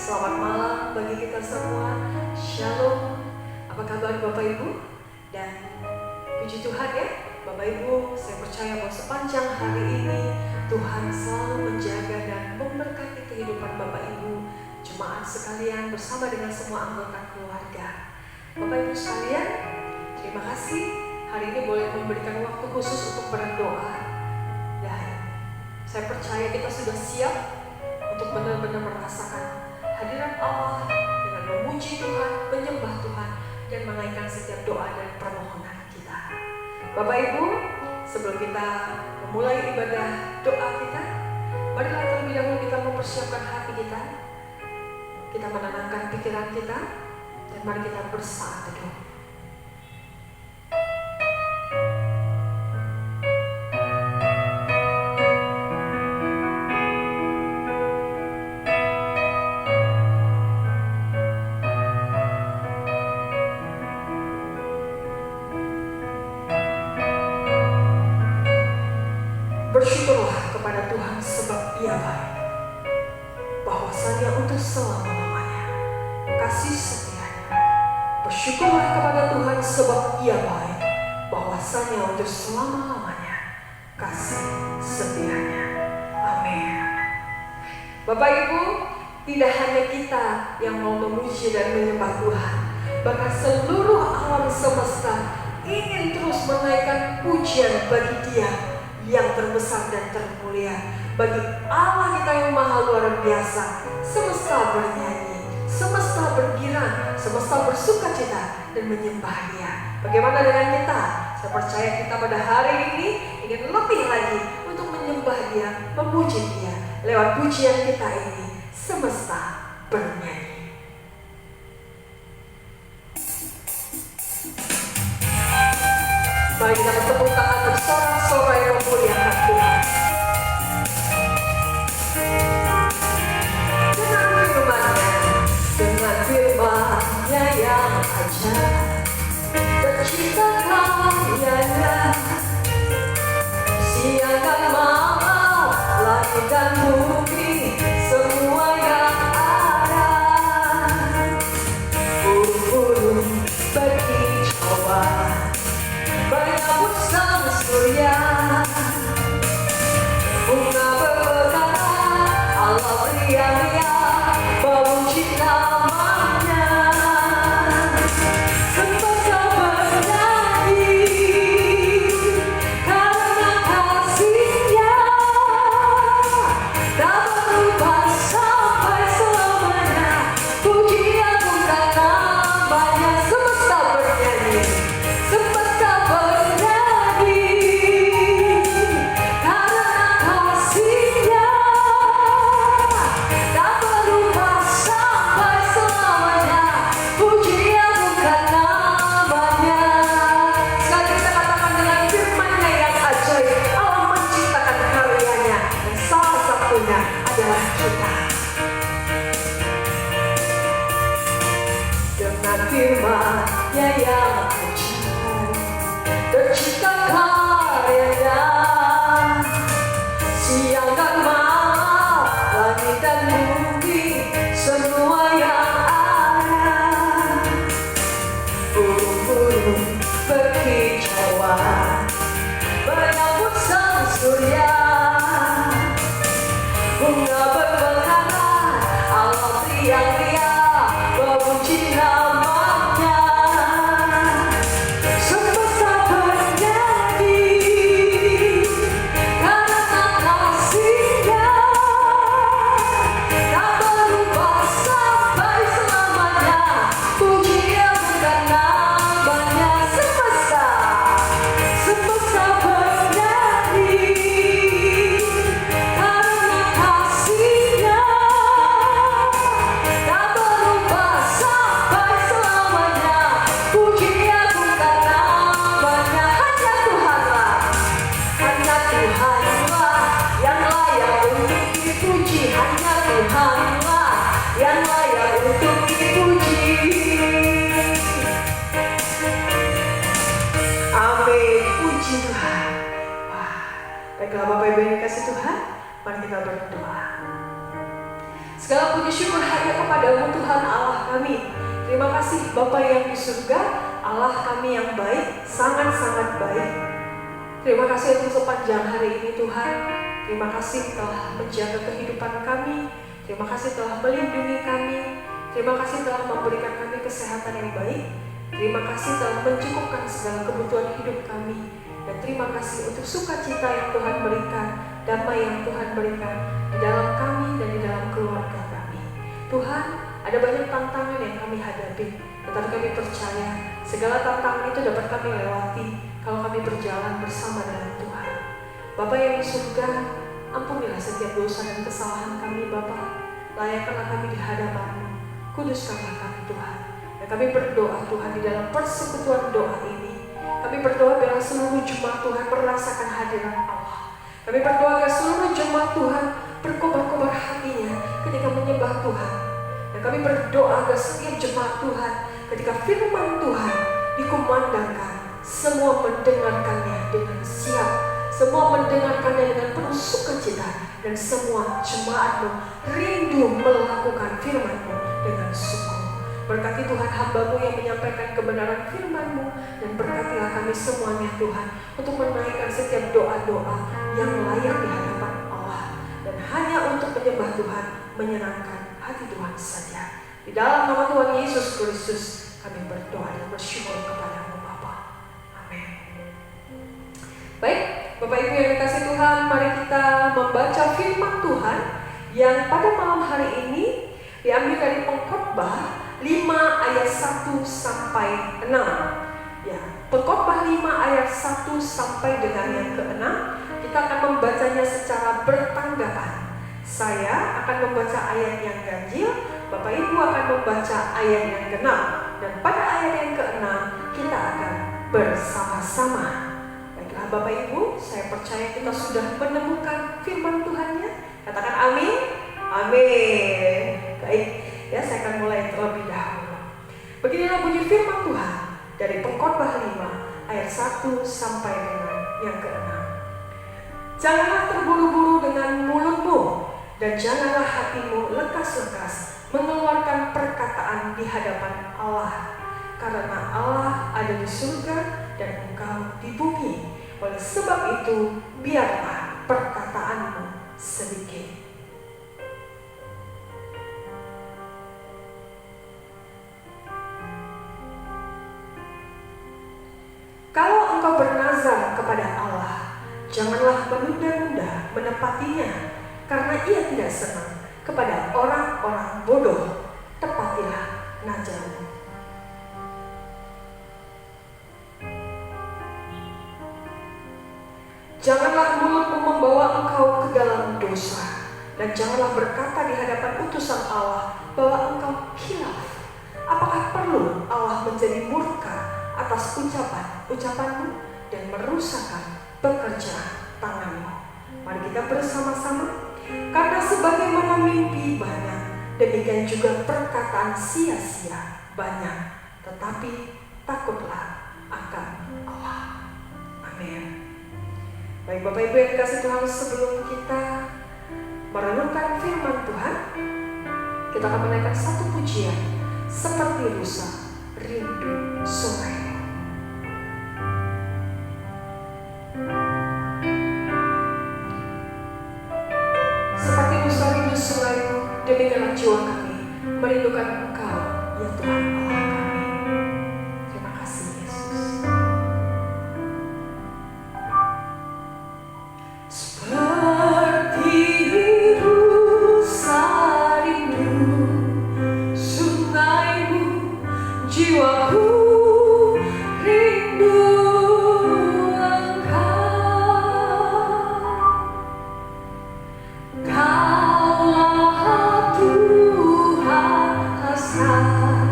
Selamat malam bagi kita semua. Shalom. Apa kabar Bapak Ibu? Dan puji Tuhan ya, Bapak Ibu, saya percaya bahwa sepanjang hari ini Tuhan selalu menjaga dan memberkati kehidupan Bapak Ibu, jemaat sekalian bersama dengan semua anggota keluarga. Bapak Ibu sekalian, terima kasih hari ini boleh memberikan waktu khusus untuk berdoa. Dan saya percaya kita sudah siap untuk benar-benar merasakan hadirat Allah dengan memuji Tuhan, menyembah Tuhan, dan menaikkan setiap doa dan permohonan kita. Bapak Ibu, sebelum kita memulai ibadah doa kita, marilah terlebih dahulu kita mempersiapkan hati kita, kita menenangkan pikiran kita, dan mari kita bersaat teduh. Bersyukurlah kepada Tuhan sebab Ia baik, bahwasanya untuk selama-lamanya kasih setianya. Bersyukurlah kepada Tuhan sebab Ia baik, bahwasanya untuk selama-lamanya kasih setianya. Amin. Bapak Ibu, tidak hanya kita yang mau memuji dan menyembah Tuhan, bahkan seluruh alam semesta ingin terus menaikkan pujian bagi Dia yang terbesar dan termulia, bagi Allah kita yang maha luar biasa. Semesta bernyanyi, semesta bergirang, semesta bersukacita dan menyembah Dia. Bagaimana dengan kita? Saya percaya kita pada hari ini ingin lebih lagi untuk menyembah Dia, memuji Dia. Lewat pujian kita ini, semesta bernyanyi. Mari kita bertepuk tangan bersorak-sorai memuliakan Tuhan. Dengan firman-Nya yang ajaib, tercipta karyanya, siang dan malam, langit dan bumi, semua yang ada. Burung-burung berkicauan, menyambut sang surya, bunga bermekaran, Allah riang-riang memuji namanya. Semesta bernyanyi karena kasih-Nya, tak berubah sampai selamanya. Pujian bukan namanya. Semesta bernyanyi, semesta bernyanyi karena kasih-Nya, tak berubah sampai selamanya. Pujian bukan namanya. Sekali kita katakan dengan firman-Nya yang ajaib, Allah menciptakan karyanya, dan salah satunya adalah kita. Dengan firman-Nya yang ajaib, tercipta karyanya, siang dan malam, langit dan bumi, semua yang ada. Burung-burung berkicauan, menyambut sang surya, bunga bermekaran, Allah riang-riang memuji namanya. Semesta bernyanyi karena kasih-Nya, tak berubah sampai selamanya. Pujian bukan namanya. Semesta bernyanyi karena kasih-Nya, tak berubah sampai selamanya. Pujian bukan namanya. Hanya Tuhanlah, hanya Tuhanlah yang layak untuk dipuji. Hanya Tuhanlah yang layak untuk dipuji. Amin, puji Tuhan. Wah, baiklah Bapak Ibu yang dikasih Tuhan, mari kita berdoa. Segala puji syukur hanya kepada-Mu Tuhan Allah kami. Terima kasih Bapa yang di surga, Allah kami yang baik, sangat-sangat baik. Terima kasih untuk sepanjang hari ini Tuhan. Terima kasih telah menjaga kehidupan kami. Terima kasih telah melindungi kami. Terima kasih telah memberikan kami kesehatan yang baik. Terima kasih telah mencukupkan segala kebutuhan hidup kami. Dan terima kasih untuk sukacita yang Tuhan berikan, damai yang Tuhan berikan di dalam kami dan di dalam keluarga kami. Tuhan, ada banyak tantangan yang kami hadapi, tetapi kami percaya segala tantangan itu dapat kami lewati kalau kami berjalan bersama dengan Tuhan. Bapa yang di surga, ampunilah setiap dosa dan kesalahan kami Bapa. Layakkanlah kami di hadapan-Mu, kuduskanlah kami Tuhan. Dan kami berdoa Tuhan di dalam persekutuan doa ini. Kami berdoa biar seluruh jemaat Tuhan merasakan hadirat Allah. Kami berdoa agar seluruh jemaat Tuhan berkobar-kobar hatinya ketika menyembah Tuhan. Dan kami berdoa agar setiap jemaat Tuhan ketika firman Tuhan dikumandangkan, semua mendengarkannya dengan siap, semua mendengarkannya dengan penuh sukacita, dan semua jemaat-Mu rindu melakukan firman-Mu dengan sungguh. Berkati Tuhan hamba-Mu yang menyampaikan kebenaran firman-Mu, dan berkatilah kami semuanya Tuhan untuk menaikkan setiap doa-doa yang layak di hadapan Allah, dan hanya untuk menyembah Tuhan, menyenangkan hati Tuhan saja. Di dalam nama Tuhan Yesus Kristus kami berdoa dan bersyukur kepada-Mu Bapa. Amin. Baik, Bapak Ibu yang dikasihi Tuhan, mari kita membaca firman Tuhan yang pada malam hari ini diambil dari Pengkhotbah 5 ayat 1 sampai 6. Ya, Pengkhotbah 5 ayat 1 sampai dengan yang ke-6. Kita akan membacanya secara bertanggapan. Saya akan membaca ayat yang ganjil, Bapak Ibu akan membaca ayat yang ke-6. Dan pada ayat yang ke-6 kita akan bersama-sama. Baiklah Bapak Ibu, saya percaya kita sudah menemukan firman Tuhannya. Katakan amin. Amin. Baik, ya saya akan mulai terlebih dahulu. Beginilah bunyi firman Tuhan dari Pengkhotbah 5 ayat 1 sampai dengan yang ke-6. Janganlah terburu-buru dengan mulutmu, dan janganlah hatimu lekas-lekas mengeluarkan perkataan di hadapan Allah, karena Allah ada di surga dan engkau di bumi. Oleh sebab itu, biarlah perkataanmu sedikit. Kalau engkau bernazar kepada Allah, janganlah menunda-nunda menepatinya, karena Ia tidak senang kepada orang-orang bodoh. Tepatilah nazarmu. Janganlah mulutmu membawa engkau ke dalam dosa, dan janganlah berkata di hadapan utusan Allah bahwa engkau khilaf. Apakah perlu Allah menjadi murka atas ucapanmu dan merusakkan pekerjaan tanganmu? Mari kita bersama-sama. Karena sebagaimana mimpi banyak, demikian juga perkataan sia-sia banyak. Tetapi takutlah akan Allah. Amin. Baik Bapak Ibu yang dikasihi Tuhan, sebelum kita merenungkan firman Tuhan, kita akan menaikkan satu pujian seperti rusa rindu sungai. Seperti rusa rindu sungaimu, demikianlah jiwa kami merindukan Engkau, ya Tuhan Allah kami. Terima kasih Yesus. Seperti rusa rindu sungaimu, jiwaku rindu Engkau. Kaulah Tuhan hasrat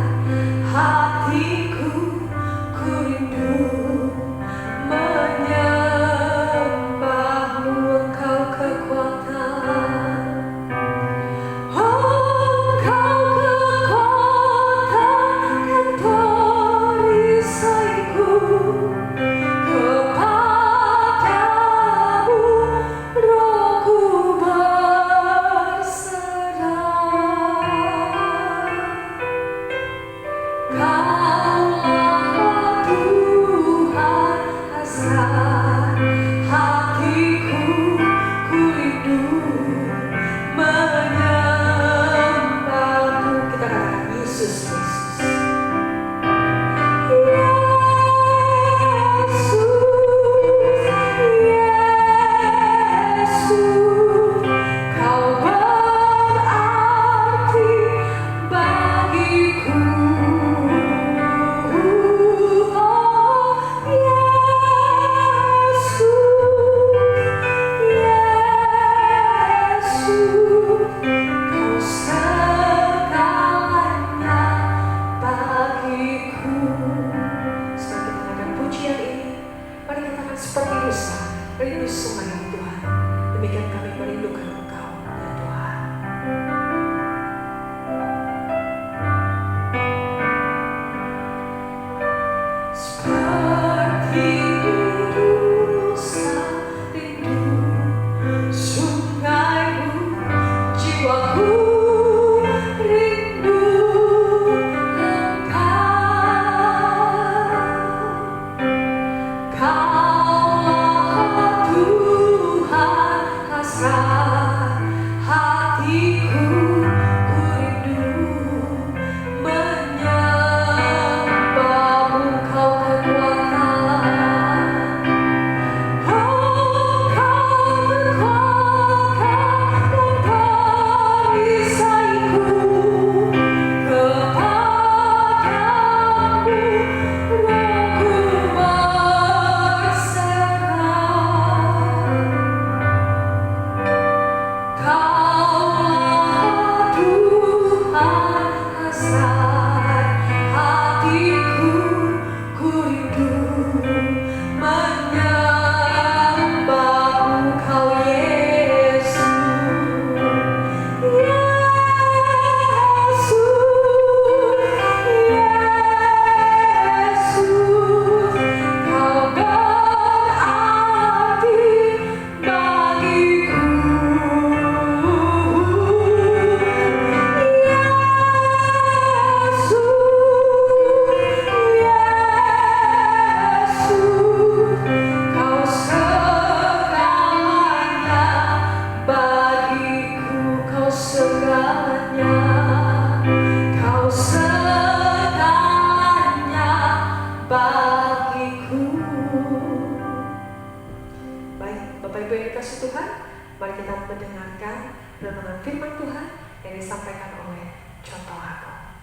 kasih Tuhan, mari kita mendengarkan renungan firman Tuhan yang disampaikan oleh Contoh Agung.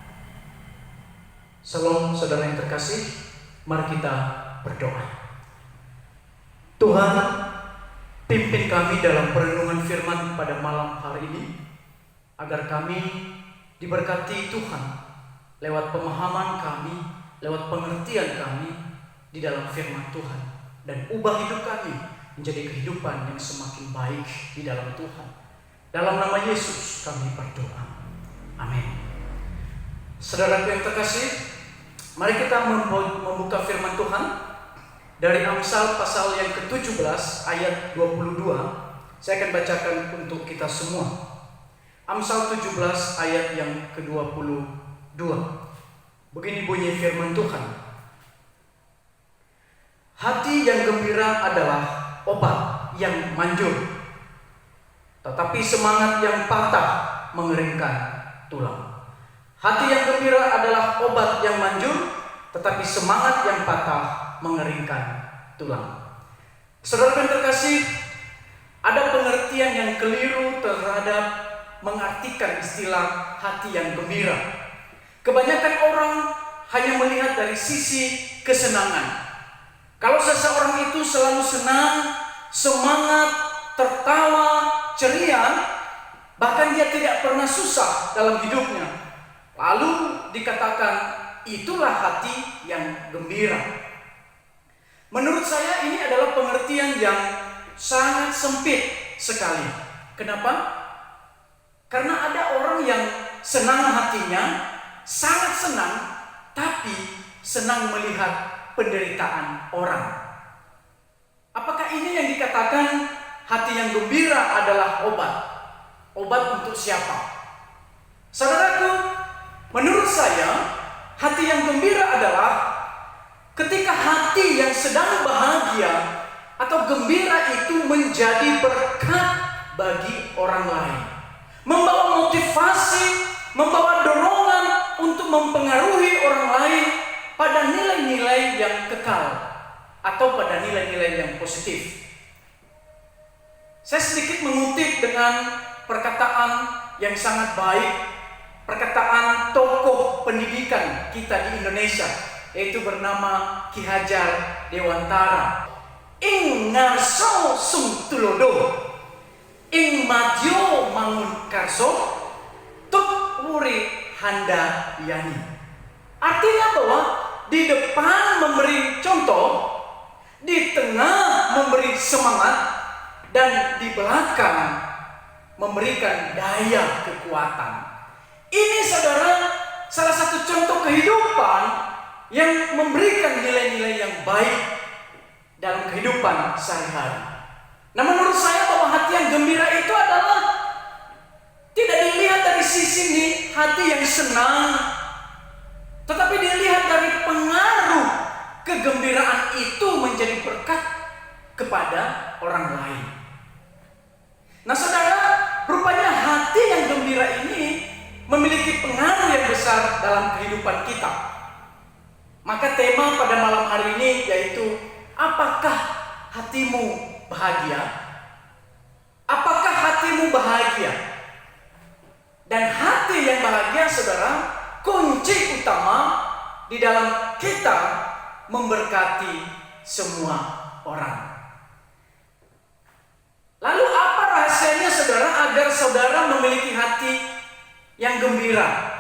Salam saudara yang terkasih, mari kita berdoa. Tuhan, pimpin kami dalam perenungan firman pada malam hari ini, agar kami diberkati Tuhan lewat pemahaman kami, lewat pengertian kami di dalam firman Tuhan, dan ubah hidup kami menjadi kehidupan yang semakin baik di dalam Tuhan. Dalam nama Yesus kami berdoa. Amin. Saudaraku yang terkasih, mari kita membuka firman Tuhan dari Amsal pasal yang ke-17 ayat 22. Saya akan bacakan untuk kita semua. Amsal 17 ayat yang ke-22. Begini bunyi firman Tuhan. Hati yang gembira adalah obat yang manjur, tetapi semangat yang patah mengeringkan tulang. Hati yang gembira adalah obat yang manjur, tetapi semangat yang patah mengeringkan tulang. Saudara yang terkasih, ada pengertian yang keliru terhadap mengartikan istilah hati yang gembira. Kebanyakan orang hanya melihat dari sisi kesenangan. Kalau seseorang itu selalu senang, semangat, tertawa, ceria, bahkan dia tidak pernah susah dalam hidupnya, lalu dikatakan itulah hati yang gembira. Menurut saya ini adalah pengertian yang sangat sempit sekali. Kenapa? Karena ada orang yang senang hatinya, sangat senang, tapi senang melihat penderitaan orang. Apakah ini yang dikatakan hati yang gembira adalah obat? Obat untuk siapa? Saudaraku, menurut saya, hati yang gembira adalah ketika hati yang sedang bahagia atau gembira itu menjadi berkat bagi orang lain, membawa motivasi, membawa dorongan untuk mempengaruhi orang lain pada nilai-nilai yang kekal atau pada nilai-nilai yang positif. Saya sedikit mengutip dengan perkataan yang sangat baik, perkataan tokoh pendidikan kita di Indonesia, yaitu bernama Ki Hajar Dewantara. Ing ngarso sung tulodo, ing madyo mangun karso, tuk wuri handa yani. Artinya bahwa di depan memberi contoh, di tengah memberi semangat, dan di belakang memberikan daya kekuatan. Ini saudara, salah satu contoh kehidupan yang memberikan nilai-nilai yang baik dalam kehidupan sehari-hari. Nah, menurut saya bahwa hati yang gembira itu adalah tidak dilihat dari sisi ini hati yang senang, tetapi dilihat dari pengaruh kegembiraan itu menjadi berkat kepada orang lain. Nah saudara, rupanya hati yang gembira ini memiliki pengaruh yang besar dalam kehidupan kita. Maka tema pada malam hari ini yaitu, apakah hatimu bahagia? Apakah hatimu bahagia? Dan hati yang bahagia, saudara, kunci utama di dalam kita memberkati semua orang. Lalu apa rahasianya saudara agar saudara memiliki hati yang gembira?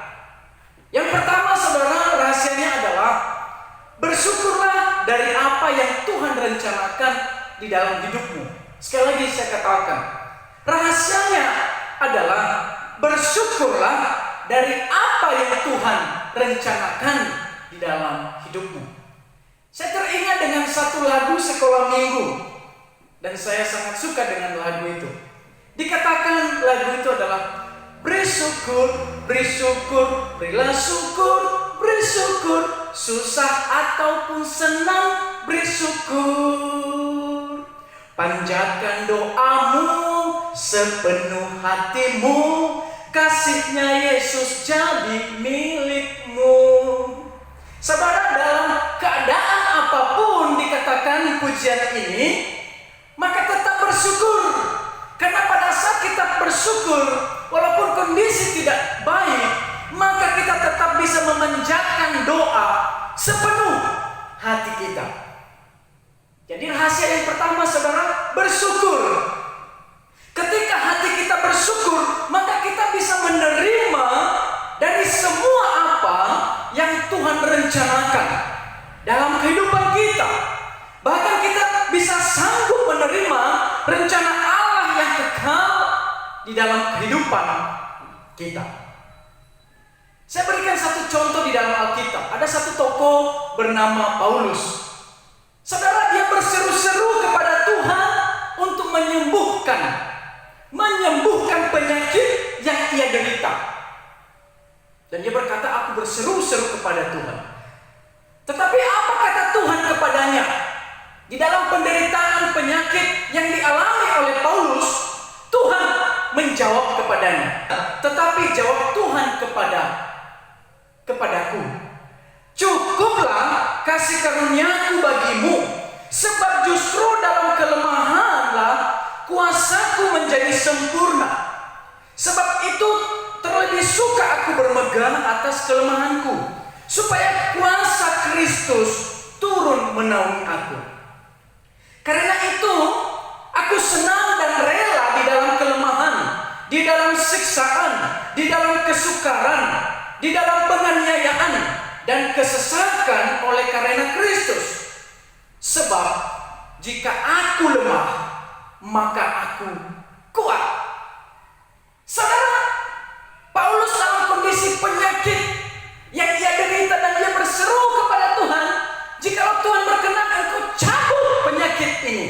Yang pertama saudara, rahasianya adalah bersyukurlah dari apa yang Tuhan rencanakan di dalam hidupmu. Sekali lagi saya katakan, rahasianya adalah bersyukurlah dari apa yang Tuhan rencanakan di dalam hidupmu. Saya teringat dengan satu lagu sekolah minggu, dan saya sangat suka dengan lagu itu. Dikatakan lagu itu adalah bersyukur, bersyukur, berilah syukur, bersyukur, susah ataupun senang, bersyukur. Panjatkan doamu sepenuh hatimu, kasihnya Yesus jadi milikmu. Saudara, dalam keadaan apapun dikatakan pujian ini, maka tetap bersyukur tetap bersyukur, walaupun kondisi tidak baik, maka kita tetap bisa memanjatkan doa sepenuh hati kita. Jadi rahasia yang pertama, saudara, bersyukur. Ketika hati kita bersyukur, maka kita bisa menerima dari semua apa yang Tuhan rencanakan dalam kehidupan kita. Bahkan kita bisa sanggup menerima rencana Allah yang kekal di dalam kehidupan kita. Saya berikan satu contoh di dalam Alkitab. Ada satu tokoh bernama Paulus. Saudara, dia berseru-seru kepada Tuhan untuk menyembuhkan penyakit yang ia derita. Dan dia berkata, aku berseru-seru kepada Tuhan. Tetapi apa kata Tuhan kepadanya? Di dalam penderitaan penyakit yang dialami oleh Paulus, Tuhan menjawab kepadanya. Tetapi jawab Tuhan kepadaku, cukuplah kasih karuniaku bagimu, sebab justru dalam kelemahanlah kuasaku menjadi sempurna. Sebab itu terlebih suka aku bermegah atas kelemahanku, supaya kuasa Kristus turun menaungi aku. Karena itu aku senang dan rela di dalam kelemahan, di dalam siksaan, di dalam kesukaran, di dalam penganiayaan dan kesesakan oleh karena Kristus. Sebab jika aku lemah, maka aku kuat. Saudara, Paulus dalam kondisi penyakit yang ia derita dan dia berseru kepada Tuhan, jikalau Tuhan berkenan engkau cabut penyakit ini.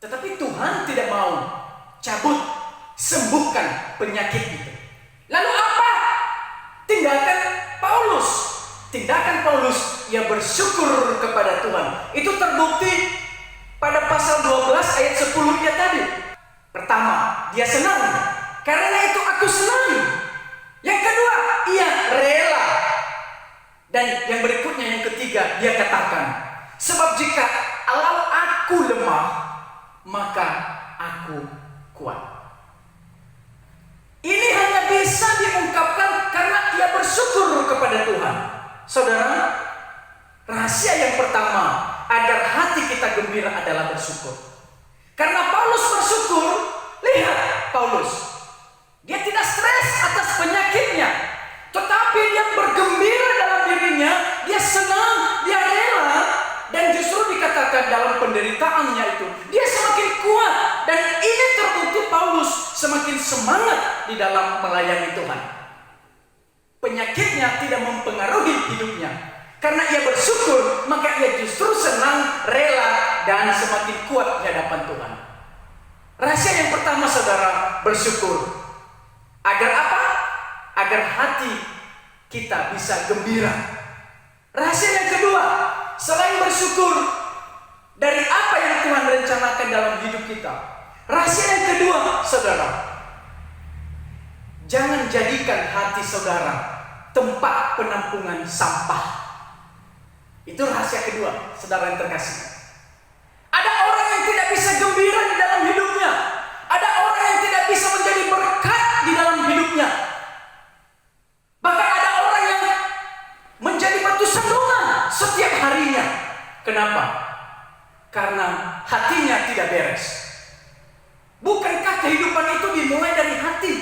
Tetapi Tuhan tidak mau cabut, sembuhkan penyakit itu. Lalu apa tindakan Paulus? Ia bersyukur kepada Tuhan. Itu terbukti pada pasal 12 ayat 10 dia tadi. Pertama, dia senang. Karena itu aku senang. Yang kedua, ia rela. Dan yang berikutnya, yang ketiga, dia katakan, sebab jika aku lemah, maka aku kuat. Ini hanya bisa diungkapkan karena ia bersyukur kepada Tuhan. Saudara, rahasia yang pertama agar hati kita gembira adalah bersyukur. Karena Paulus bersyukur, lihat Paulus, dia tidak stres atas penyakitnya, tetapi dia bergembira dalam dirinya, dia senang, dia rela, dan justru dikatakan dalam penderitaannya itu, dia semakin kuat. Dan ini terbukti Paulus semakin semangat di dalam melayani Tuhan. Penyakitnya tidak mempengaruhi hidupnya. Karena ia bersyukur, maka ia justru senang, rela, dan semakin kuat di hadapan Tuhan. Rahasia yang pertama, saudara, bersyukur. Agar apa? Agar hati kita bisa gembira. Rahasia yang kedua, selain bersyukur dari apa yang Tuhan rencanakan dalam hidup kita. Rahasia yang kedua, saudara, jangan jadikan hati saudara tempat penampungan sampah. Itu rahasia kedua, saudara yang terkasih. Ada orang yang tidak bisa gembira di dalam hidupnya. Ada orang yang tidak bisa menjadi berkat di dalam hidupnya. Bahkan ada orang yang menjadi batu sandungan setiap harinya. Kenapa? Karena hatinya tidak beres. Bukankah kehidupan itu dimulai dari hati?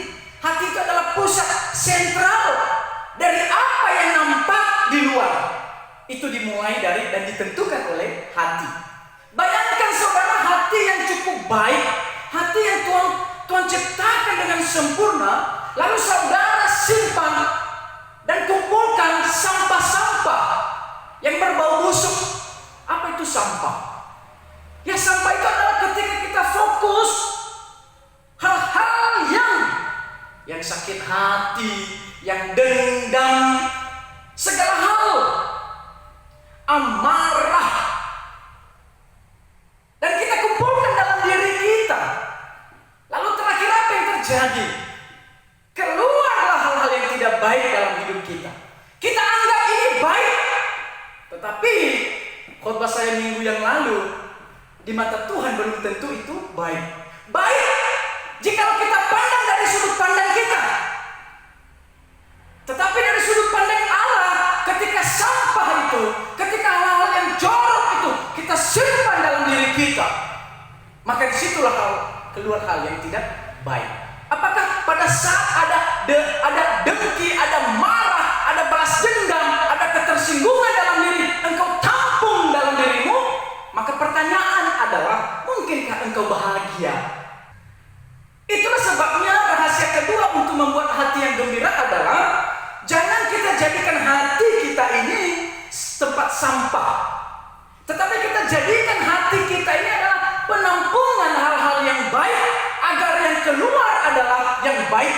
Hati itu adalah pusat sentral dari apa yang nampak di luar. Itu dimulai dari dan ditentukan oleh hati. Bayangkan saudara, hati yang cukup baik, hati yang Tuhan ciptakan dengan sempurna, lalu saudara simpan dan kumpulkan sampah-sampah yang berbau busuk. Apa itu sampah? Ya, sampah itu adalah ketika kita fokus hal-hal yang sakit hati, yang dendam, segala hal, amarah, dan kita kumpulkan dalam diri kita. Lalu terakhir apa yang terjadi? Keluarlah hal-hal yang tidak baik dalam hidup kita. Kita anggap ini baik, tetapi khotbah saya minggu yang lalu, di mata Tuhan belum tentu itu baik. Baik jikalau kita pandang dari sudut pandang kita. Tetapi dari sudut pandang Allah, ketika sampah itu, ketika hal-hal yang jorok itu kita simpan dalam diri kita, maka disitulah keluar hal yang tidak baik. Apakah pada saat ada dengki, ada marah, ada balas dendam, ada ketersinggungan dalam diri, engkau tampung dalam dirimu? Maka pertanyaan adalah, mungkinkah engkau bahagia? Itulah sebabnya rahasia kedua untuk membuat hati yang gembira adalah, jangan kita jadikan hati kita ini tempat sampah, tetapi kita jadikan hati kita ini adalah penampungan hal-hal yang baik, agar yang keluar adalah yang baik.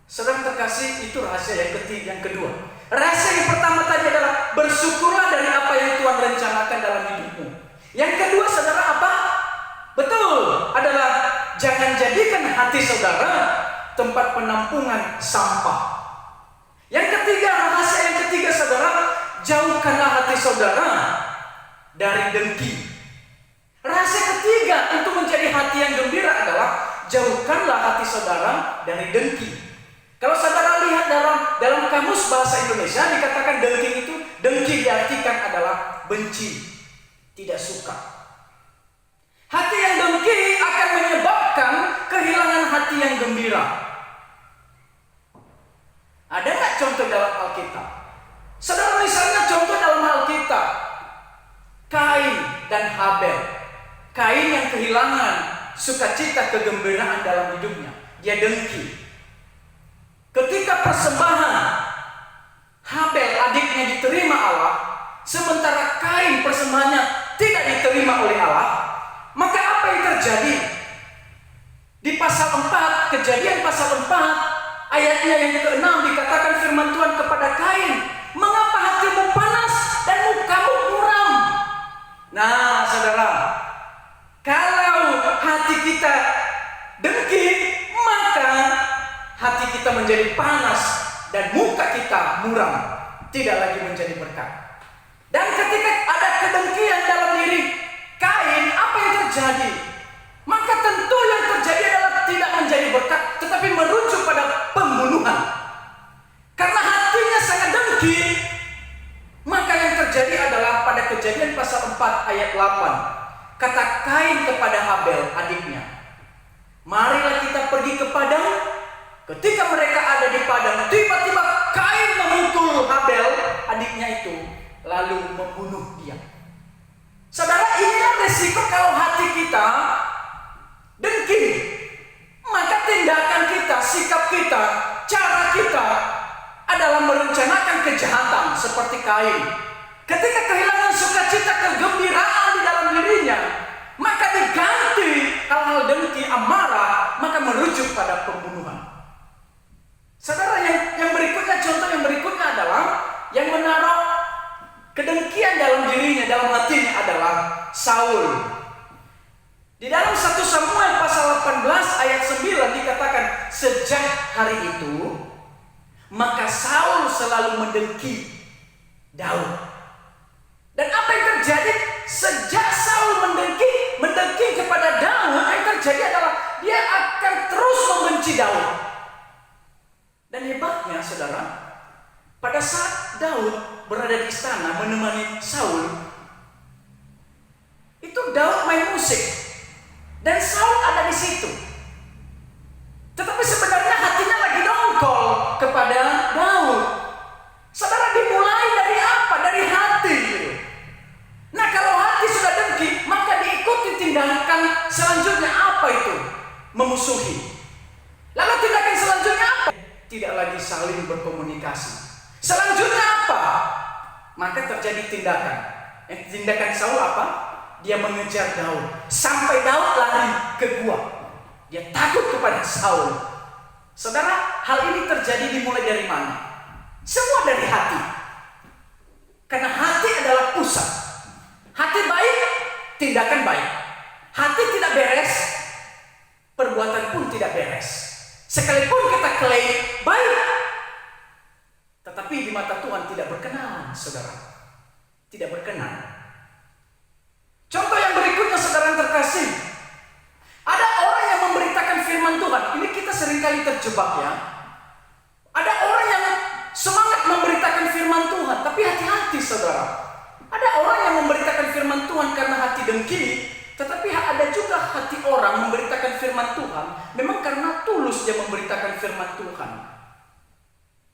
Saudara terkasih, itu rahasia yang kedua. Rahasia yang pertama tadi adalah bersyukurlah dari apa yang Tuhan rencanakan dalam hidupmu. Yang kedua, saudara, apa? Betul, adalah jangan jadikan hati saudara tempat penampungan sampah. Yang ketiga, rahasia yang ketiga, saudara, jauhkanlah hati saudara dari dengki. Rahasia ketiga untuk menjadi hati yang gembira adalah jauhkanlah hati saudara dari dengki. Kalau saudara lihat dalam kamus bahasa Indonesia dikatakan dengki diartikan adalah benci, tidak suka. Hati yang dengki akan menyebabkan kehilangan hati yang gembira. Ada nggak contoh dalam Alkitab? Saudara, misalnya contoh dalam Alkitab, Kain dan Habel. Kain yang kehilangan sukacita kegembiraan dalam hidupnya, dia dengki. Ketika persembahan Habel adiknya diterima Allah, sementara Kain persembahannya tidak diterima oleh Allah, maka apa yang terjadi? Di pasal 4, Kejadian pasal 4 ayatnya yang ke-6 dikatakan firman Tuhan kepada Kain, mengapa hatimu panas dan mukamu muram? Nah, saudara, kalau hati kita dengki, maka hati kita menjadi panas dan muka kita muram, tidak lagi menjadi berkat. Dan ketika ada kedengkian dalam diri Kain, apa yang terjadi? Maka tentu yang terjadi adalah tidak menjadi berkat, tetapi merujuk pada pembunuhan. Karena hatinya sangat dengki, maka yang terjadi adalah pada Kejadian pasal 4 ayat 8, kata Kain kepada Habel adiknya, marilah kita pergi ke padang. Ketika mereka ada di padang, tiba-tiba Kain memukul Habel adiknya itu, lalu membunuh dia. Saudara, inilah resiko kalau hati kita dengki. Maka tindakan kita, sikap kita, cara kita adalah merencanakan kejahatan seperti Kain. Ketika kehilangan sukacita kegembiraan di dalam dirinya, maka diganti hal-hal dengki, amarah, maka merujuk pada pembunuhan. Saudara, yang berikutnya, contoh yang berikutnya adalah yang menaruh kedengkian dalam dirinya, dalam hatinya adalah Saul. Di dalam 1 Samuel pasal 18 ayat 9 dikatakan, sejak hari itu maka Saul selalu mendengki Daud. Dan apa yang terjadi? Sejak Saul mendengki kepada Daud, yang terjadi adalah dia akan terus membenci Daud. Dan hebatnya, saudara, pada saat Daud berada di istana menemani Saul, itu Daud main musik dan Saul ada di situ. Tetapi sebenarnya hatinya lagi dongkol kepada Daud. Saudara, dimulai dari apa? Dari hati. Nah, kalau hati sudah dengki, maka diikuti tindakan selanjutnya apa itu? Memusuhi. Lalu tindakan selanjutnya apa? Tidak lagi saling berkomunikasi. Selanjutnya apa? Maka terjadi tindakan. Tindakan Saul apa? Dia mengejar Daud sampai Daud lari ke gua. Dia takut kepada Saul. Saudara, hal ini terjadi dimulai dari mana? Semua dari hati. Karena hati adalah pusat. Hati baik, tindakan baik. Hati tidak beres, perbuatan pun tidak beres. Sekalipun kita klaim baik, tetapi di mata Tuhan tidak berkenan, saudara. Tidak berkenan. Contoh yang berikutnya, saudara yang terkasih. Ada terjebak ya. Ada orang yang semangat memberitakan firman Tuhan, tapi hati-hati saudara. Ada orang yang memberitakan firman Tuhan karena hati dengki, tetapi ada juga hati orang memberitakan firman Tuhan memang karena tulus dia memberitakan firman Tuhan.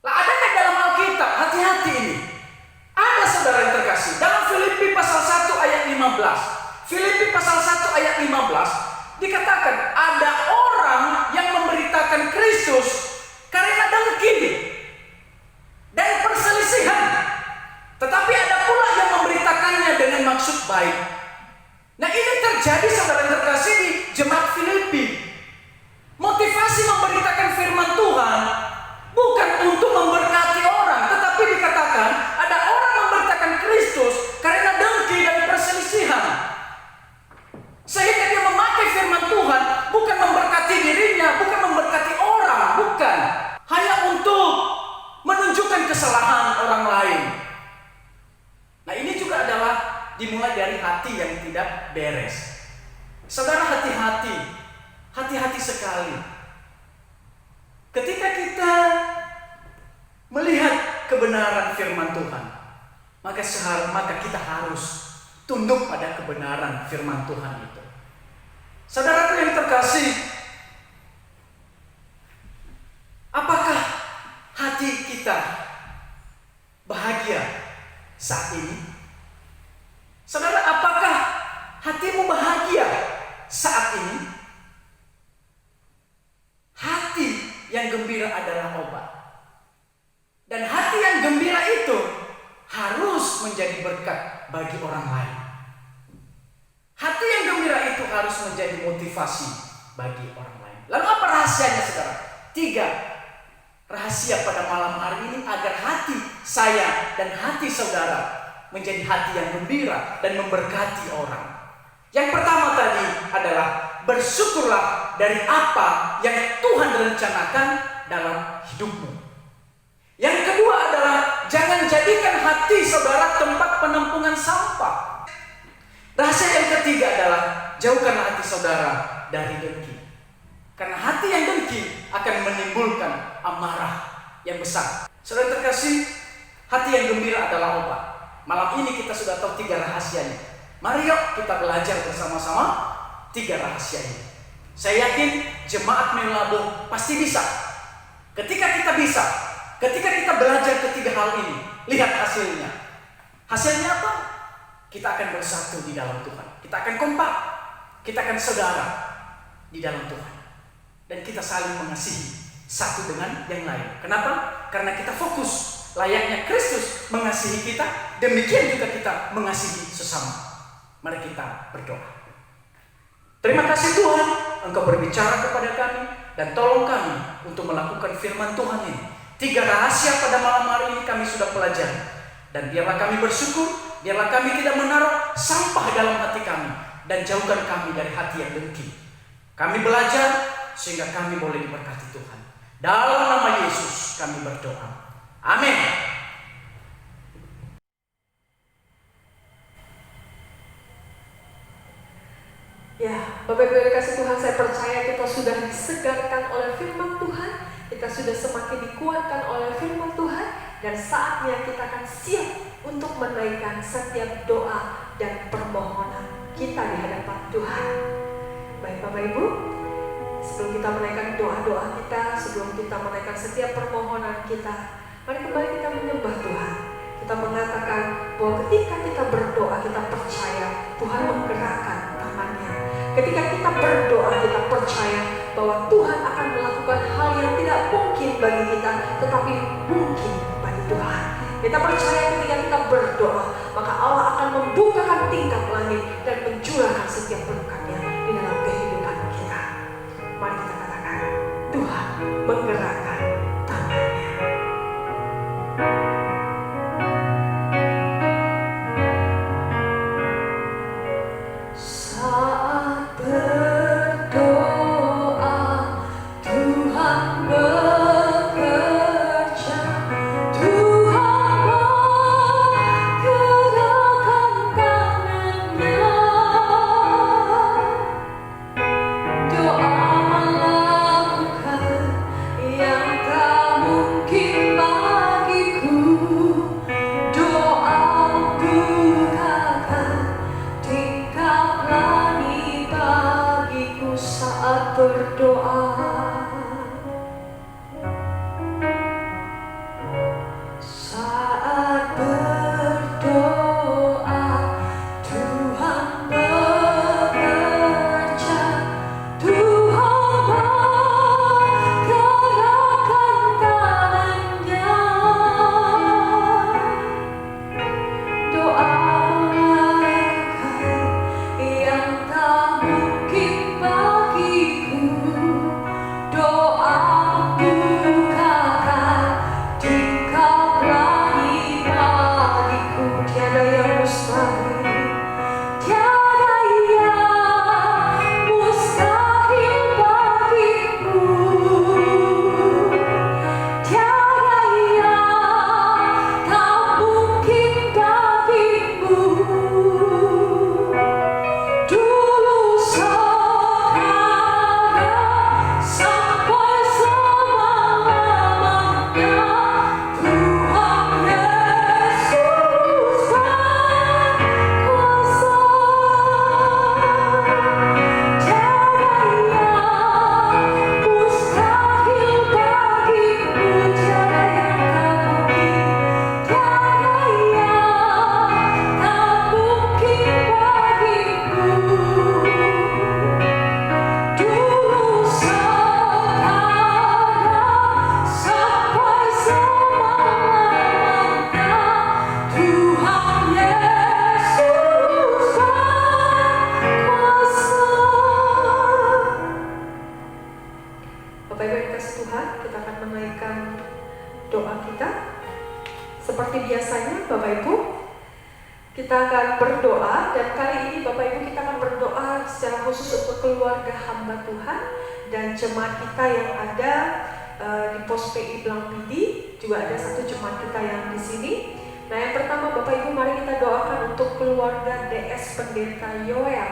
Lah adanya dalam Alkitab, hati-hati ini. Ada saudara yang terkasih, dalam Filipi pasal 1 ayat 15. Filipi pasal 1 ayat 15 dikatakan ada orang yang memberitakan Kristus karena dengki dan perselisihan. Tetapi ada pula yang memberitakannya dengan maksud baik. Nah ini terjadi saudara yang terkasih di jemaat Filipi. Motivasi memberitakan firman Tuhan bukan untuk memberkati orang, tetapi dikatakan ada orang memberitakan Kristus karena dengki dan perselisihan. Sehingga dia memakai firman Tuhan bukan memberkati dirinya, bukan memberkati orang, bukan. Hanya untuk menunjukkan kesalahan orang lain. Nah ini juga adalah dimulai dari hati yang tidak beres. Saudara hati-hati, hati-hati sekali. Ketika kita melihat kebenaran firman Tuhan, maka kita harus tunduk pada kebenaran firman Tuhan itu. Saudaraku yang terkasih, apakah hati kita bahagia saat ini? Saudara, apakah hatimu bahagia saat ini? Hati yang gembira adalah obat. Dan hati yang gembira itu harus menjadi berkat bagi orang lain. Hati yang gembira itu harus menjadi motivasi bagi orang lain. Lalu apa rahasianya saudara? 3 rahasia pada malam hari ini agar hati saya dan hati saudara menjadi hati yang gembira dan memberkati orang. Yang pertama tadi adalah bersyukurlah dari apa yang Tuhan rencanakan dalam hidupmu. Yang kedua adalah jangan jadikan hati saudara tempat penampungan sampah. Rahasia yang ketiga adalah jauhkanlah hati saudara dari dengki. Karena hati yang dengki akan menimbulkan amarah yang besar. Saudara terkasih, hati yang gembira adalah obat. Malam ini kita sudah tahu 3 rahasianya. Mari yuk kita belajar bersama-sama 3 rahasia ini. Saya yakin jemaat Melabo pasti bisa. Ketika kita bisa, ketika kita belajar ketiga hal ini, lihat hasilnya. Hasilnya apa? Kita akan bersatu di dalam Tuhan. Kita akan kompak. Kita akan saudara di dalam Tuhan. Dan kita saling mengasihi satu dengan yang lain. Kenapa? Karena kita fokus. Layaknya Kristus mengasihi kita, demikian juga kita mengasihi sesama. Mari kita berdoa. Terima kasih Tuhan, Engkau berbicara kepada kami dan tolong kami untuk melakukan firman Tuhan ini. 3 rahasia pada malam hari ini kami sudah pelajari. Dan biarlah kami bersyukur, biarlah kami tidak menaruh sampah dalam hati kami dan jauhkan kami dari hati yang dengki. Kami belajar sehingga kami boleh diberkati Tuhan. Dalam nama Yesus kami berdoa. Amin. Ya, Bapak Ibu yang dikasih Tuhan, saya percaya kita sudah disegarkan oleh firman Tuhan, kita sudah semakin dikuatkan oleh firman Tuhan, dan saatnya kita akan siap untuk menaikkan setiap doa dan permohonan kita di hadapan Tuhan. Baik Bapak Ibu, sebelum kita menaikkan doa-doa kita, sebelum kita menaikkan setiap permohonan kita, mari kembali kita menyembah Tuhan. Kita mengatakan bahwa ketika kita berdoa, kita percaya Tuhan menggerakkan tangannya. Ketika kita berdoa, kita percaya bahwa Tuhan akan melakukan hal yang tidak mungkin bagi kita, tetapi mungkin bagi Tuhan. Kita percaya ketika kita berdoa, maka Allah akan membukakan tingkap langit dan mencurahkan setiap berkatnya di dalam kehidupan kita. Mari kita katakan, Tuhan menggerakkan tangannya. Saat berdoa, Tuhan bekerja, Tuhan menggerakkan tangannya. Doa melakukan doa kita. Seperti biasanya Bapak Ibu, kita akan berdoa, dan kali ini Bapak Ibu kita akan berdoa secara khusus untuk keluarga hamba Tuhan dan jemaat kita yang ada di Pos PI Blang Pidi. Juga ada satu jemaat kita yang di sini. Nah, yang pertama Bapak Ibu, mari kita doakan untuk keluarga DS Pendeta Yoel.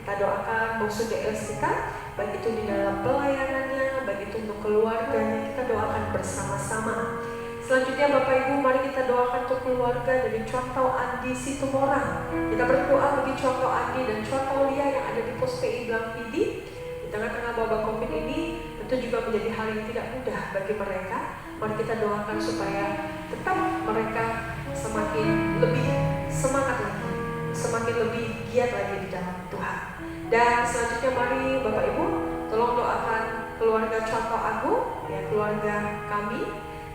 Kita doakan musuh DS kita, baik itu di dalam pelayanannya, baik itu untuk keluarganya, kita doakan bersama-sama. Selanjutnya Bapak Ibu, mari kita doakan untuk keluarga dari Contoh Andi Situmorang. Kita berdoa bagi Contoh Andi dan Contoh Lia yang ada di Pos PI Blang Pidi. Di tengah-tengah wabah COVID ini tentu juga menjadi hal yang tidak mudah bagi mereka. Mari kita doakan supaya tetap mereka semakin lebih semangat lagi, semakin lebih giat lagi di dalam Tuhan. Dan selanjutnya mari Bapak Ibu tolong doakan keluarga Contoh Agung, ya, keluarga kami,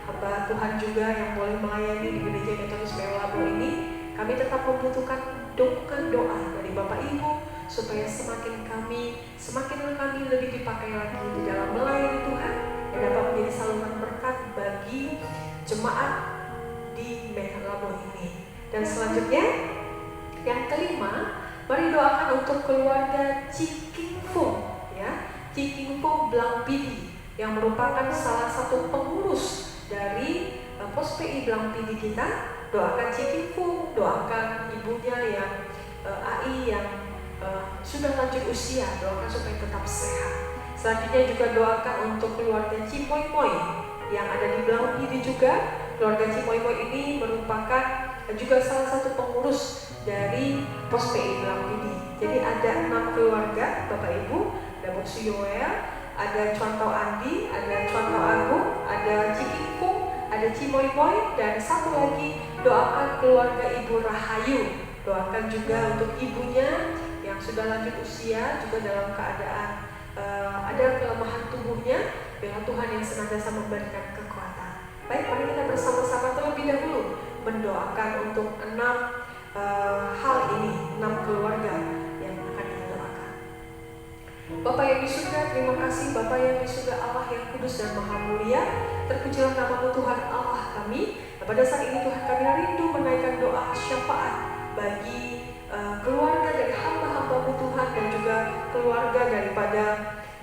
hamba Tuhan juga yang boleh melayani di Gereja Metodis Mewabo ini. Kami tetap membutuhkan dukungan doa dari Bapak Ibu supaya semakin kami lebih dipakai lagi di dalam melayani Tuhan dan dapat menjadi saluran berkat bagi jemaat di Mewabo ini. Dan selanjutnya yang kelima, mari doakan untuk keluarga Ciking Fung, ya, Ciking Fung Blang Pidi yang merupakan salah satu pengurus dari Pos PI Blang Pidi kita. Doakan Ciking Fung, doakan ibunya yang AI yang sudah lanjut usia, doakan supaya tetap sehat. Selanjutnya juga doakan untuk keluarga Cimoy Moy yang ada di Blang Pidi juga. Keluarga Cimoy Moy ini merupakan juga salah satu pengurus dari Pos PI Blang Pidi. Jadi ada 6 keluarga Bapak Ibu, ada Boksu Yoel, ada Contoh Andi, ada Contoh Agung, ada Ciking Fung, ada Cimoy Moy, dan satu lagi doakan keluarga Ibu Rahayu. Doakan juga untuk ibunya yang sudah lanjut usia, juga dalam keadaan ada kelemahan tubuhnya. Biarlah Tuhan yang senantiasa memberikan kekuatan. Baik, mari kita bersama-sama terlebih dahulu mendoakan untuk 6 hal ini, 6 keluarga yang akan kita doakan. Bapa yang di surga, terima kasih Bapa yang di surga, Allah yang kudus dan maha mulia. Terpujilah nama-Mu Tuhan Allah kami. Nah, pada saat ini Tuhan kami rindu menaikkan doa syafaat bagi keluarga dari hamba-hamba-Mu Tuhan dan juga keluarga daripada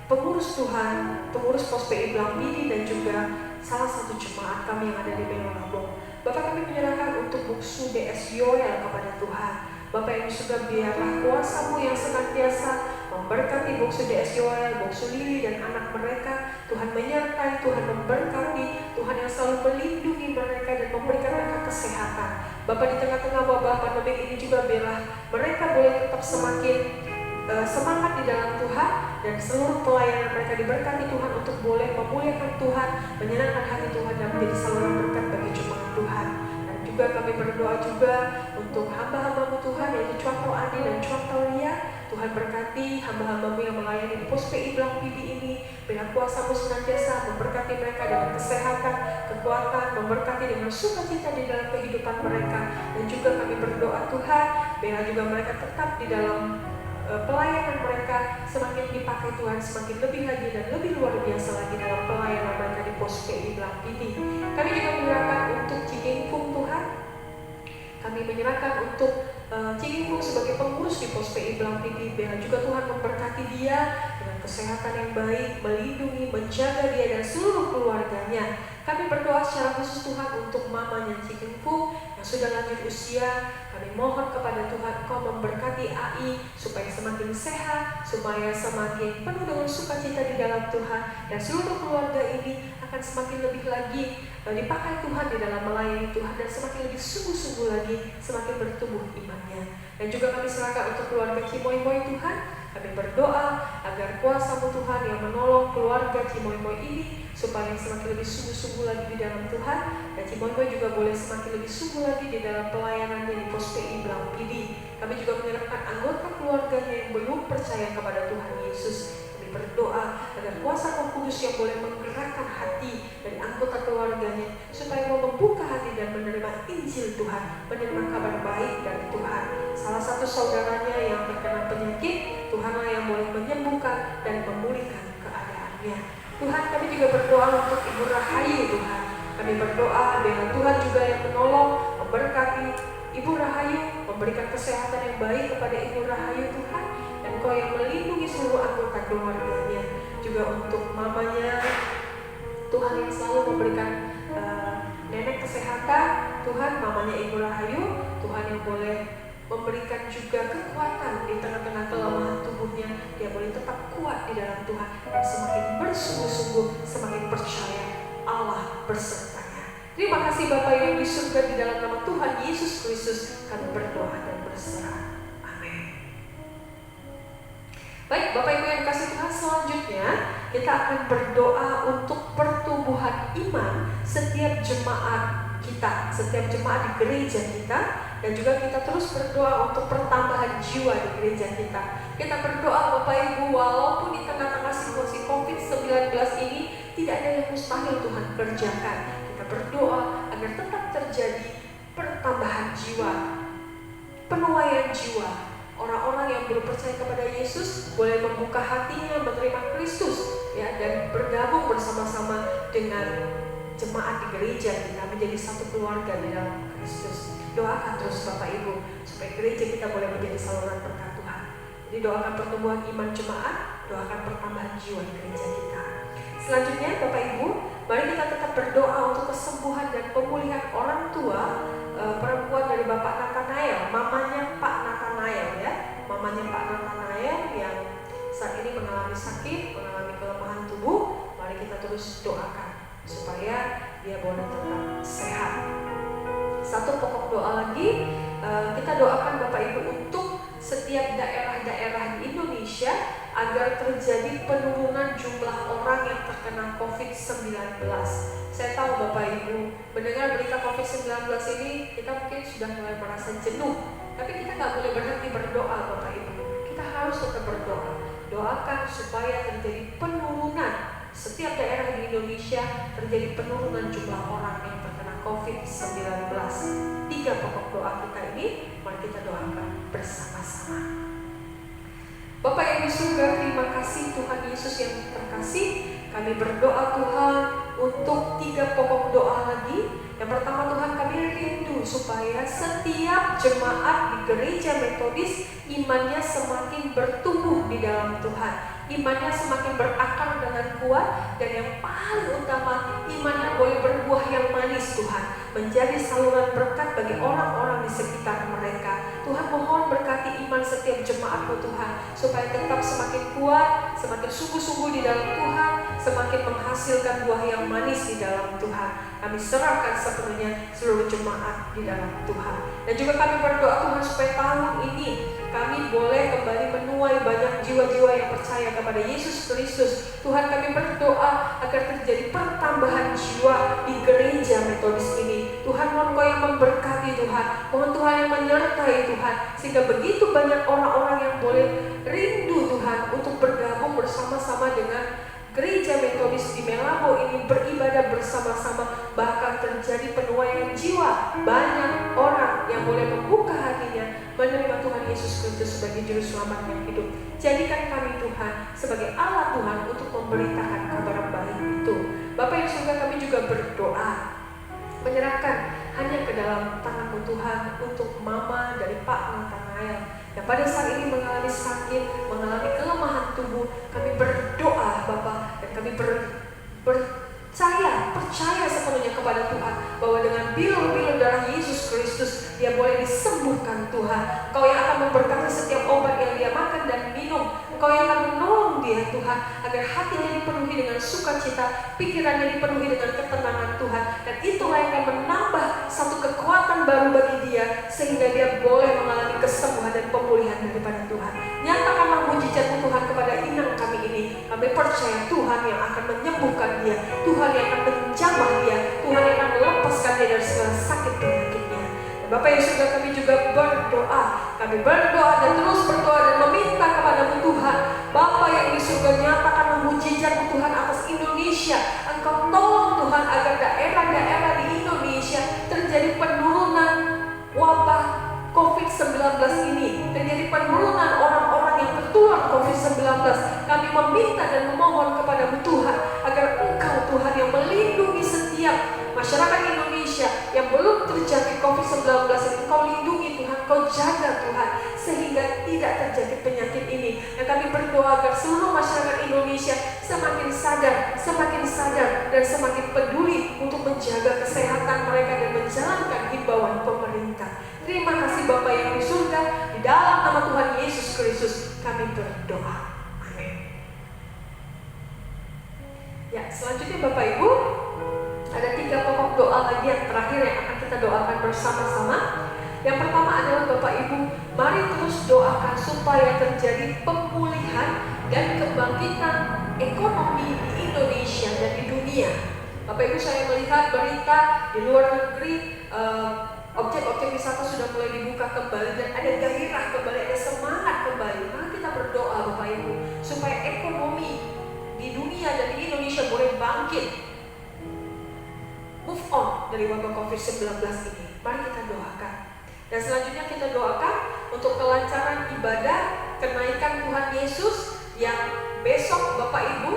pengurus Tuhan, pengurus Pos PI Blang Pidi dan juga salah satu jemaat kami yang ada di Mewabo. Bapak, kami menyerahkan untuk Boksu DS Yoel kepada Tuhan. Bapak yang sudah, biarlah kuasa-Mu yang senantiasa memberkati Boksu DS Yoel, Boksu Lili dan anak mereka. Tuhan menyertai, Tuhan memberkati, Tuhan yang selalu melindungi mereka dan memberikan mereka kesehatan. Bapak, di tengah-tengah wabah pandemi ini juga biarlah mereka boleh tetap semakin semangat di dalam Tuhan dan seluruh pelayanan mereka diberkati Tuhan untuk boleh memuliakan Tuhan, menyenangkan hati Tuhan dan menjadi saluran berkat bagi jemaat Tuhan. Dan juga kami berdoa juga untuk hamba-hamba-Mu Tuhan yaitu Contoh Andi dan Contoh Lia. Tuhan berkati hamba-hamba-Mu yang melayani di Pos PI Blang Pidi ini. Biar kuasa-Mu senantiasa memberkati mereka dengan kesehatan, kekuatan, memberkati dengan sukacita di dalam kehidupan mereka. Dan juga kami berdoa Tuhan, biar juga mereka tetap di dalam pelayanan mereka semakin dipakai Tuhan, semakin lebih lagi dan lebih luar biasa lagi dalam pelayanan mereka di Pos PI Blang Pidi. Kami juga menyerahkan untuk Ciking Fung Tuhan. Kami menyerahkan untuk Ciking Fung sebagai pengurus di Pos PI Blang Pidi. Biar juga Tuhan memberkati dia dengan kesehatan yang baik, melindungi, menjaga dia dan seluruh keluarganya. Kami berdoa secara khusus Tuhan untuk mamanya Ciking Fung yang sudah lanjut usia. Kami mohon kepada Tuhan Kau memberkati AI supaya semakin sehat, supaya semakin penuh dengan sukacita di dalam Tuhan. Dan seluruh keluarga ini akan semakin lebih lagi dipakai Tuhan di dalam melayani Tuhan dan semakin lebih sungguh-sungguh lagi, semakin bertumbuh imannya. Dan juga kami serahkan untuk keluarga Cimoy Moy Tuhan. Kami berdoa agar kuasa-Mu Tuhan yang menolong keluarga Cimoy Moy ini supaya semakin lebih sungguh-sungguh lagi di dalam Tuhan. Dan Cimoy Moy juga boleh semakin lebih sungguh lagi di dalam pelayanannya di Pos PI Blang Pidi. Kami juga menyerahkan anggota keluarganya yang belum percaya kepada Tuhan Yesus. Kami berdoa agar kuasa Roh Kudus yang boleh menggerakkan hati dari anggota keluarganya supaya mau membuka hati dan menerima Injil Tuhan, menerima kabar baik dari Tuhan. Salah satu saudaranya yang terkena penyakit, Tuhanlah yang boleh menyembuhkan dan memulihkan keadaannya. Tuhan, kami juga berdoa untuk Ibu Rahayu Tuhan. Kami berdoa biarlah Tuhan juga yang menolong, memberkati Ibu Rahayu, memberikan kesehatan yang baik kepada Ibu Rahayu Tuhan, dan Kau yang melindungi seluruh anggota keluarganya, juga untuk mamanya Tuhan yang selalu memberikan nenek kesehatan, Tuhan mamanya Ibu Rahayu, Tuhan yang boleh memberikan juga kekuatan di tengah-tengah kelemahan tubuhnya, dia boleh tetap kuat di dalam Tuhan dan semakin bersungguh-sungguh, semakin percaya Allah bersertanya. Terima kasih Bapa yang di surga, di dalam nama Tuhan Yesus Kristus kami berdoa dan berserah. Amin. Baik Bapak Ibu yang kasih Tuhan, selanjutnya kita akan berdoa untuk pertumbuhan iman setiap jemaat kita, setiap jemaat di gereja kita, dan juga kita terus berdoa untuk pertambahan jiwa di gereja kita. Kita berdoa Bapak Ibu, walaupun di tengah-tengah situasi COVID-19 ini tidak ada yang mustahil Tuhan kerjakan. Kita berdoa agar tetap terjadi pertambahan jiwa, penuaian jiwa. Orang-orang yang belum percaya kepada Yesus boleh membuka hatinya menerima Kristus, ya, dan bergabung bersama-sama dengan jemaat di gereja kita menjadi satu keluarga di dalam Kristus. Doakan terus Bapak Ibu supaya gereja kita boleh menjadi saluran berkat Tuhan. Jadi doakan pertumbuhan iman jemaat, doakan pertambahan jiwa di gereja kita. Selanjutnya Bapak Ibu, mari kita tetap berdoa untuk kesembuhan dan pemulihan orang tua perempuan dari Bapak Nathanael, mamanya Pak Nathanael, ya, mamanya Pak Nathanael yang saat ini mengalami sakit, mengalami kelemahan tubuh. Mari kita terus doakan supaya dia boleh tetap sehat. Satu pokok doa lagi, kita doakan Bapak Ibu untuk setiap daerah-daerah di Indonesia agar terjadi penurunan jumlah orang yang terkena COVID-19. Saya tahu Bapak Ibu mendengar berita COVID-19 ini, kita mungkin sudah mulai merasa jenuh, tapi kita nggak boleh berhenti berdoa Bapak Ibu. Kita harus tetap berdoa. Doakan supaya terjadi penurunan, setiap daerah di Indonesia terjadi penurunan jumlah orang yang terkena COVID-19. 3 pokok doa kita ini, mari kita doakan bersama-sama. Bapak yang di surga, terima kasih Tuhan Yesus yang terkasih. Kami berdoa Tuhan untuk 3 pokok doa lagi. Yang pertama Tuhan, kami rindu supaya setiap jemaat di gereja Metodis imannya semakin bertumbuh di dalam Tuhan, imannya semakin berakar dengan kuat, dan yang paling utama iman yang boleh berbuah yang manis Tuhan, menjadi saluran berkat bagi orang-orang di sekitar mereka. Tuhan mohon berkati iman setiap jemaat-Mu Tuhan, supaya tetap semakin kuat, semakin sungguh-sungguh di dalam Tuhan, semakin menghasilkan buah yang manis di dalam Tuhan. Kami serahkan sepenuhnya seluruh jemaat di dalam Tuhan. Dan juga kami berdoa Tuhan supaya tahun ini kami boleh kembali menuai banyak jiwa-jiwa yang percaya kepada Yesus Kristus. Tuhan, kami berdoa agar terjadi pertambahan jiwa di gereja Metodis ini. Tuhan, mohon Kau yang memberkati Tuhan, mohon Tuhan yang menyertai Tuhan, sehingga begitu banyak orang-orang yang boleh rindu Tuhan untuk bergabung bersama-sama dengan gereja Metodis di Melabo ini, beribadah bersama-sama, bahkan terjadi penuaian jiwa. Banyak orang yang boleh membuka hatinya menerima Tuhan Yesus Kristus sebagai juru selamat yang hidup. Jadikan kami Tuhan sebagai alat Tuhan untuk memberitakan kabar baik itu. Bapak yang surga, kami juga berdoa menyerahkan hanya ke dalam tangan-Mu Tuhan untuk mama dari Pak Nathanael yang pada saat ini mengalami sakit, mengalami kelemahan tubuh. Kami berdoa Bapa, dan kami percaya sepenuhnya kepada Tuhan bahwa dengan bilur-bilur darah Yesus Kristus dia boleh disembuhkan Tuhan. Engkau yang akan memberkati setiap obat yang dia makan dan minum. Engkau yang akan menolong dia Tuhan, agar hatinya dipenuhi dengan sukacita, pikirannya dipenuhi dengan ketenangan Tuhan, dan itulah yang akan menambah satu kekuatan baru bagi dia, sehingga dia boleh mengalami kesembuhan dan pemulihan daripada Tuhan. Nyatakanlah mujizat-Mu Tuhan kepada inang kami ini. Kami percaya Tuhan yang akan menyembuhkan dia, Tuhan yang akan menjamah dia, Tuhan yang akan melepaskan dia dari segala sakit penyakitnya. Dan Bapak yang surga, kami juga berdoa. Kami berdoa dan terus berdoa dan meminta kepada-Mu Tuhan. Bapa yang di surga, nyatakanlah mujizat-Mu Tuhan atas Indonesia. Engkau tolong Tuhan agar daerah-daerah di Indonesia terjadi penurunan wabah COVID-19 ini, terjadi penurunan orang-orang yang tertular COVID-19. Kami meminta dan memohon kepada-Mu Tuhan agar Engkau Tuhan yang melindungi setiap masyarakat Indonesia yang belum terjangkit COVID-19 ini Kau lindungi Tuhan, Kau jaga Tuhan, sehingga tidak terjadi penyakit ini. Dan kami berdoa agar seluruh masyarakat Indonesia semakin sadar dan semakin peduli untuk menjaga kesehatan mereka dan menjalankan himbauan pemerintah. Terima kasih Bapa yang di surga, di dalam nama Tuhan Yesus Kristus kami berdoa. Amin. Ya, selanjutnya Bapak Ibu, ada 3 pokok doa lagi yang terakhir yang akan kita doakan bersama-sama. Yang pertama adalah Bapak Ibu, mari terus doakan supaya terjadi pemulihan dan kebangkitan ekonomi di Indonesia dan di dunia. Bapak Ibu, saya melihat berita di luar negeri, objek-objek wisata sudah mulai dibuka kembali dan ada gairah kembali, ada semangat kembali. Mari kita berdoa Bapak Ibu supaya ekonomi di dunia dan di Indonesia boleh bangkit, move on dari wabah COVID-19 ini. Mari kita doakan. Dan selanjutnya kita doakan untuk kelancaran ibadah kenaikan Tuhan Yesus yang besok Bapak Ibu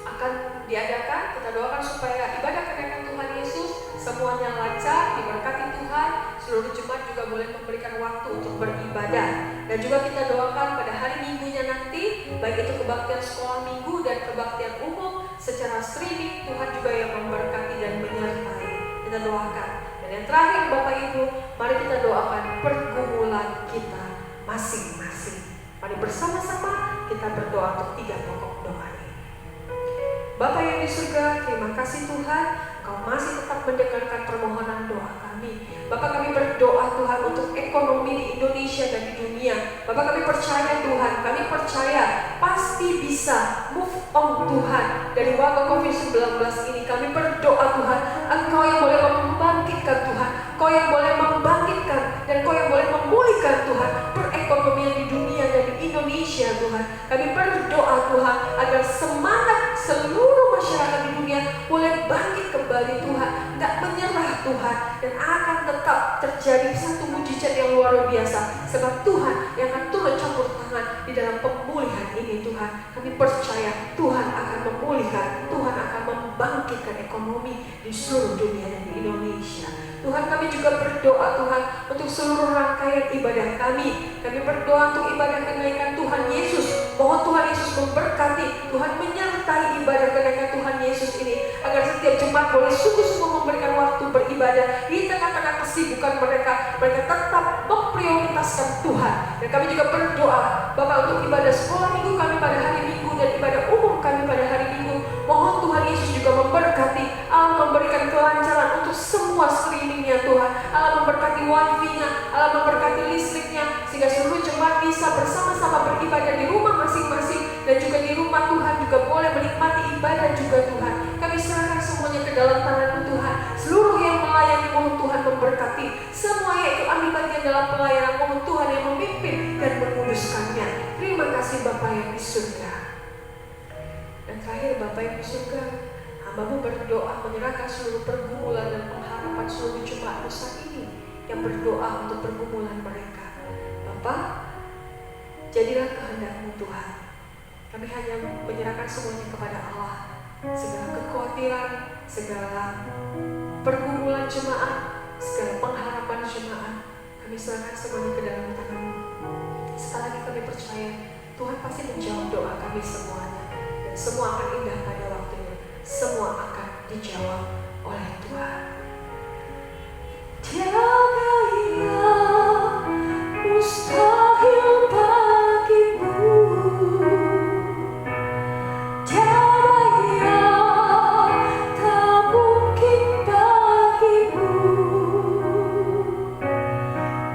akan diadakan. Kita doakan supaya ibadah kenaikan Tuhan Yesus semuanya lancar, diberkati Tuhan. Seluruh jemaat juga boleh memberikan waktu untuk beribadah. Dan juga kita doakan pada hari Minggunya nanti, baik itu kebaktian sekolah minggu dan kebaktian umum secara streaming, Tuhan juga yang memberkati dan menyertai. Kita doakan. Dan yang terakhir Bapak Ibu, mari kita doakan pergumulan kita masing-masing. Mari bersama-sama kita berdoa untuk 3 pokok doa ini. Bapa yang di surga, terima kasih Tuhan, Kau masih tetap mendengarkan permohonan doa kami. Bapak, kami berdoa Tuhan untuk ekonomi di Indonesia dan di dunia. Bapak, kami percaya Tuhan, kami percaya pasti bisa move on Tuhan dari wabah COVID-19 ini. Kami berdoa Tuhan, Engkau yang boleh membangkitkan Tuhan, Kau yang boleh membangkitkan dan Kau yang boleh memulihkan Tuhan perekonomian di dunia dan di Indonesia Tuhan. Kami berdoa Tuhan agar semangat seluruh masyarakat di dunia boleh bangkit kembali Tuhan, tidak menyerah Tuhan, dan akan tetap terjadi satu mujizat yang luar biasa sebab Tuhan yang akan turut campur tangan di dalam pemulihan ini Tuhan. Kami percaya Tuhan akan memulihkan, Tuhan akan membangkitkan ekonomi di seluruh dunia dan di Indonesia. Tuhan, kami juga berdoa Tuhan untuk seluruh rangkaian ibadah kami. Kami berdoa untuk ibadah kenaikan Tuhan Yesus. Mohon Tuhan Yesus memberkati, Tuhan menyertai ibadah kenaikan Tuhan Yesus ini, agar setiap jemaat boleh sungguh-sungguh memberikan waktu beribadah di tengah-tengah kesibukan mereka. Mereka tetap memprioritaskan Tuhan. Dan kami juga berdoa Bapak untuk ibadah sekolah minggu kami pada hari Minggu dan ibadah umum kami pada hari Minggu. Mohon Tuhan Yesus juga memberkati, Allah memberikan kelancaran untuk semua streamingnya Tuhan. Allah memberkati wifi-nya, Allah memberkati listriknya, sehingga seluruh jemaat bisa bersama-sama beribadah di rumah masing-masing, dan juga di rumah Tuhan juga boleh menikmati ibadah juga Tuhan. Kami serahkan semuanya ke dalam tangan-Mu Tuhan. Seluruh yang melayani mohon Tuhan memberkati, semuanya itu ambil bagian dalam pelayanan, mohon Tuhan yang memimpin dan menguduskannya. Terima kasih Bapa yang di surga. Dan terakhir Bapa yang di surga, hamba-Mu berdoa menyerahkan seluruh pergumulan dan pengharapan seluruh jemaat saat ini yang berdoa untuk pergumulan mereka. Bapa, jadilah kehendak-Mu Tuhan. Kami hanya menyerahkan semuanya kepada Allah. Segala kekhawatiran, segala pergumulan jemaat, segala pengharapan jemaat, kami serahkan semuanya ke dalam tangan-Mu. Sekali lagi kami percaya Tuhan pasti menjawab doa kami semuanya, dan semua akan indah pada waktunya. Semua akan dijawab oleh Tuhan. Tiada yang mustahil bagimu, tiada yang tak mungkin bagimu.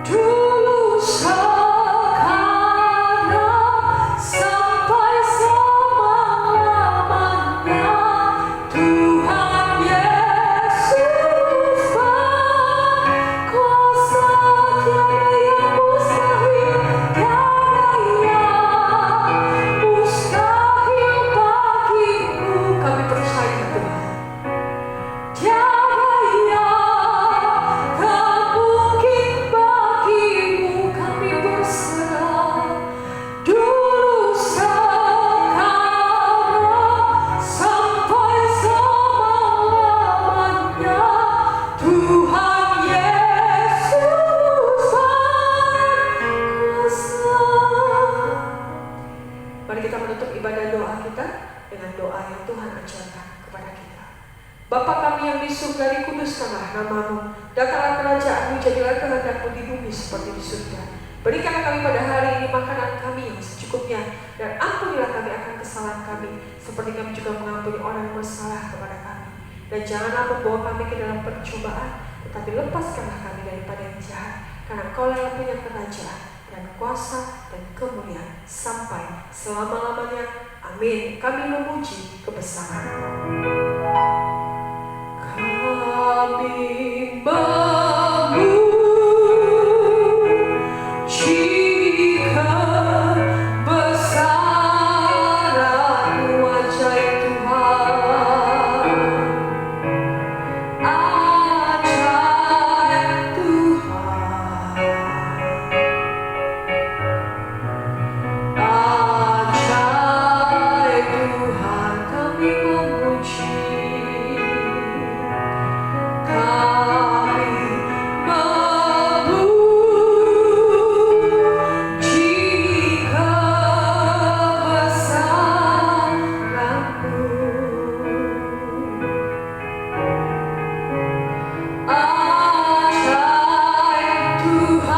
Dulu sekarang sampai selama-lamanya, Tuhan Yesus dikuduskanlah namamu, datanglah kerajaan-Mu, jadilah kehendak-Mu di bumi seperti di surga. Berikanlah kami pada hari ini makanan kami yang secukupnya, dan ampunilah kami akan kesalahan kami, seperti kami juga mengampuni orang yang bersalah kepada kami. Dan janganlah membawa kami ke dalam percobaan, tetapi lepaskanlah kami daripada yang jahat, karena Engkaulah yang punya kerajaan dan kuasa dan kemuliaan sampai selama-lamanya. Amin. Kami memuji kebesaran-Mu. Kami memuji kebesaran-Mu, ajaib Tuhan, ajaib Tuhan, ajaib Tuhan. Kami memuji, kami memuji kebesaran-Mu, ajaib Tuhan,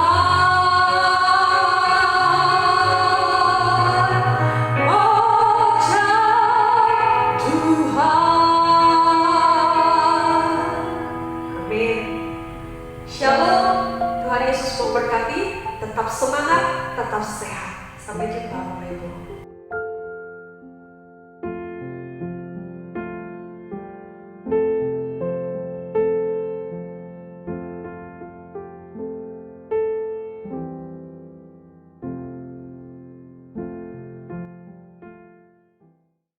ajaib Tuhan. Amin. Shalom, Tuhan Yesus memberkati. Tetap semangat, tetap sehat. Sampai jumpa Bapak Ibu.